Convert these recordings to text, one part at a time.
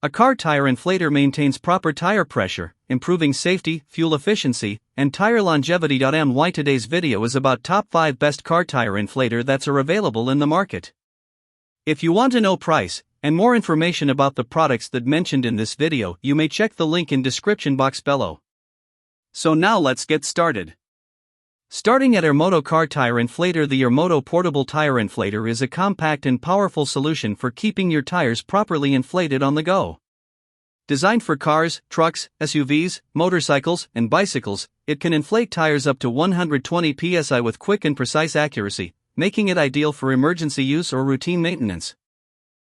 A car tire inflator maintains proper tire pressure, improving safety, fuel efficiency, and tire longevity. Today's video is about top 5 best car tire inflator that are available in the market. If you want to know price and more information about the products that mentioned in this video, you may check the link in description box below. So now let's get started. Starting at Ermoto Car Tire Inflator. The Ermoto Portable Tire Inflator is a compact and powerful solution for keeping your tires properly inflated on the go. Designed for cars, trucks, SUVs, motorcycles, and bicycles, it can inflate tires up to 120 psi with quick and precise accuracy, making it ideal for emergency use or routine maintenance.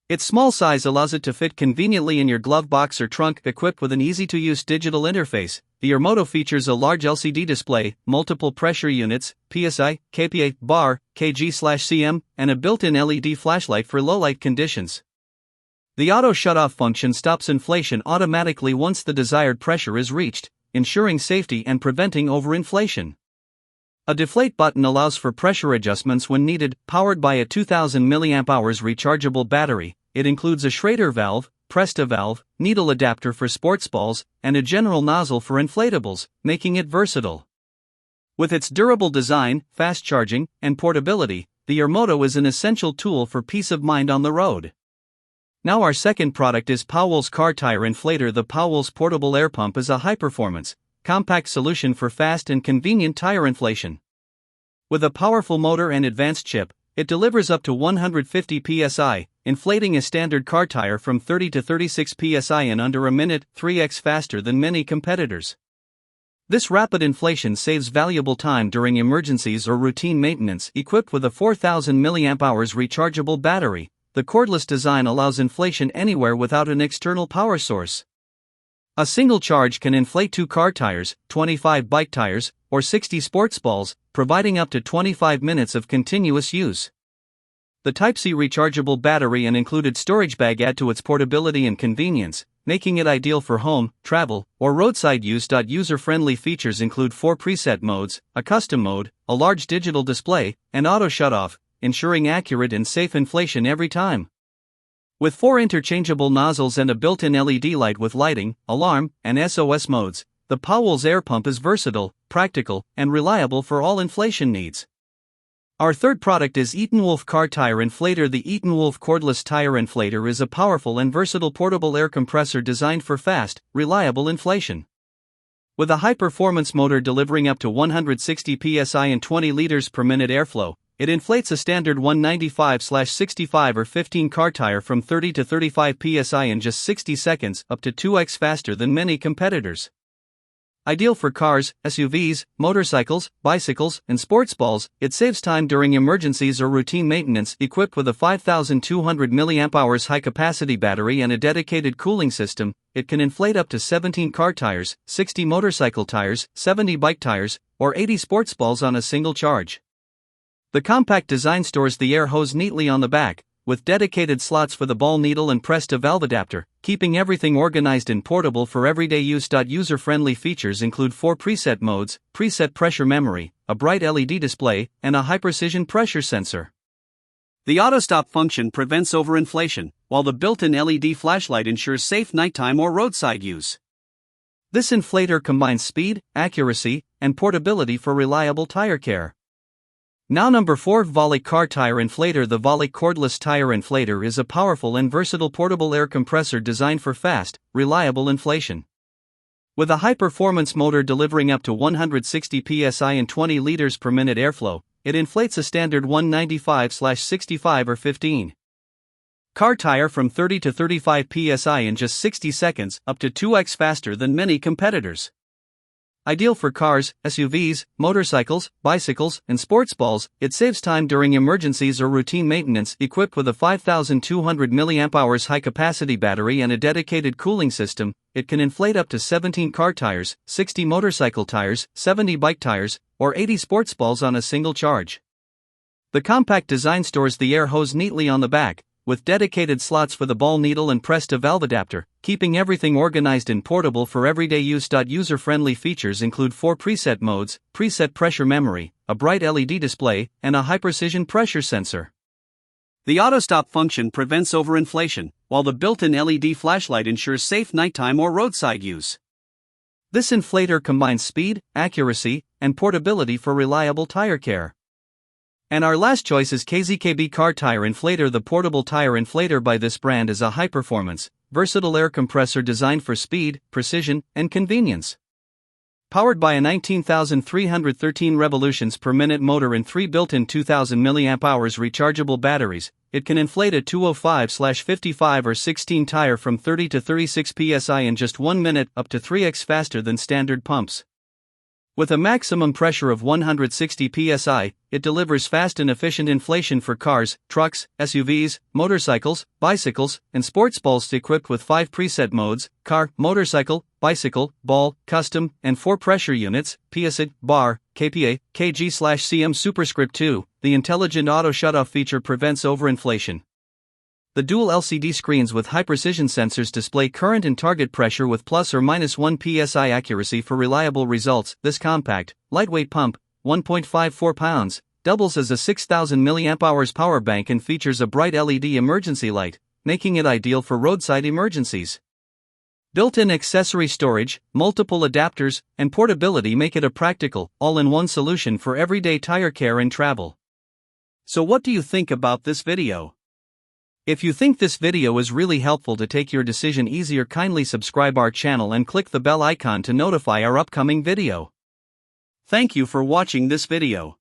Its small size allows it to fit conveniently in your glove box or trunk. Equipped with an easy-to-use digital interface, the Ermoto features a large LCD display, multiple pressure units, PSI, kPa, bar, kg/cm, and a built-in LED flashlight for low-light conditions. The auto shut-off function stops inflation automatically once the desired pressure is reached, ensuring safety and preventing overinflation. A deflate button allows for pressure adjustments when needed. Powered by a 2000 mAh rechargeable battery, it includes a Schrader valve, Presta valve, needle adapter for sports balls, and a general nozzle for inflatables, making it versatile. With its durable design, fast charging, and portability, the Ermoto is an essential tool for peace of mind on the road. Now our second product is Powell's Car Tire Inflator. The Powell's Portable Air Pump is a high-performance, compact solution for fast and convenient tire inflation. With a powerful motor and advanced chip, it delivers up to 150 psi, inflating a standard car tire from 30 to 36 psi in under a minute, 3x faster than many competitors. This rapid inflation saves valuable time during emergencies or routine maintenance. Equipped with a 4000 mAh rechargeable battery, the cordless design allows inflation anywhere without an external power source. A single charge can inflate 2 car tires, 25 bike tires, or 60 sports balls, providing up to 25 minutes of continuous use. The Type-C rechargeable battery and included storage bag add to its portability and convenience, making it ideal for home, travel, or roadside use. User-friendly features include 4 preset modes, a custom mode, a large digital display, and auto shut-off, ensuring accurate and safe inflation every time. With 4 interchangeable nozzles and a built-in LED light with lighting, alarm, and SOS modes, the Powell's Air Pump is versatile, practical, and reliable for all inflation needs. Our third product is Eaton Wolf Car Tire Inflator. The Eaton Wolf Cordless Tire Inflator is a powerful and versatile portable air compressor designed for fast, reliable inflation. With a high-performance motor delivering up to 160 psi and 20 liters per minute airflow, it inflates a standard 195/65 or 15 car tire from 30 to 35 psi in just 60 seconds, up to 2x faster than many competitors. Ideal for cars, SUVs, motorcycles, bicycles, and sports balls, it saves time during emergencies or routine maintenance. Equipped with a 5200 mAh high-capacity battery and a dedicated cooling system, it can inflate up to 17 car tires, 60 motorcycle tires, 70 bike tires, or 80 sports balls on a single charge. The compact design stores the air hose neatly on the back, with dedicated slots for the ball needle and Presta valve adapter, keeping everything organized and portable for everyday use. User-friendly features include 4 preset modes, preset pressure memory, a bright LED display, and a high-precision pressure sensor. The auto-stop function prevents overinflation, while the built-in LED flashlight ensures safe nighttime or roadside use. This inflator combines speed, accuracy, and portability for reliable tire care. Now number 4, Volley Car Tire Inflator. The Volley Cordless Tire Inflator is a powerful and versatile portable air compressor designed for fast, reliable inflation. With a high-performance motor delivering up to 160 psi and 20 liters per minute airflow, it inflates a standard 195/65 or 15 car tire from 30 to 35 psi in just 60 seconds, up to 2x faster than many competitors. Ideal for cars, SUVs, motorcycles, bicycles, and sports balls, it saves time during emergencies or routine maintenance. Equipped with a 5200 mAh high-capacity battery and a dedicated cooling system, it can inflate up to 17 car tires, 60 motorcycle tires, 70 bike tires, or 80 sports balls on a single charge. The compact design stores the air hose neatly on the back, with dedicated slots for the ball needle and Presta valve adapter, keeping everything organized and portable for everyday use. User-friendly features include 4 preset modes, preset pressure memory, a bright LED display, and a high-precision pressure sensor. The auto-stop function prevents overinflation, while the built-in LED flashlight ensures safe nighttime or roadside use. This inflator combines speed, accuracy, and portability for reliable tire care. And our last choice is KZKB Car Tire Inflator. The portable tire inflator by this brand is a high-performance, versatile air compressor designed for speed, precision, and convenience. Powered by a 19,313 revolutions per minute motor and 3 built-in 2,000 mAh rechargeable batteries, it can inflate a 205/55 or 16 tire from 30 to 36 psi in just 1 minute, up to 3x faster than standard pumps. With a maximum pressure of 160 psi, it delivers fast and efficient inflation for cars, trucks, SUVs, motorcycles, bicycles, and sports balls. Equipped with 5 preset modes: car, motorcycle, bicycle, ball, custom, and 4 pressure units: PSI, bar, KPA, kg/cm. Superscript 2. The intelligent auto shutoff feature prevents overinflation. The dual LCD screens with high-precision sensors display current and target pressure with plus or minus 1 psi accuracy for reliable results. This compact, lightweight pump, 1.54 pounds, doubles as a 6,000 mAh power bank and features a bright LED emergency light, making it ideal for roadside emergencies. Built-in accessory storage, multiple adapters, and portability make it a practical, all-in-one solution for everyday tire care and travel. So what do you think about this video? If you think this video is really helpful to take your decision easier, kindly subscribe our channel and click the bell icon to notify our upcoming video. Thank you for watching this video.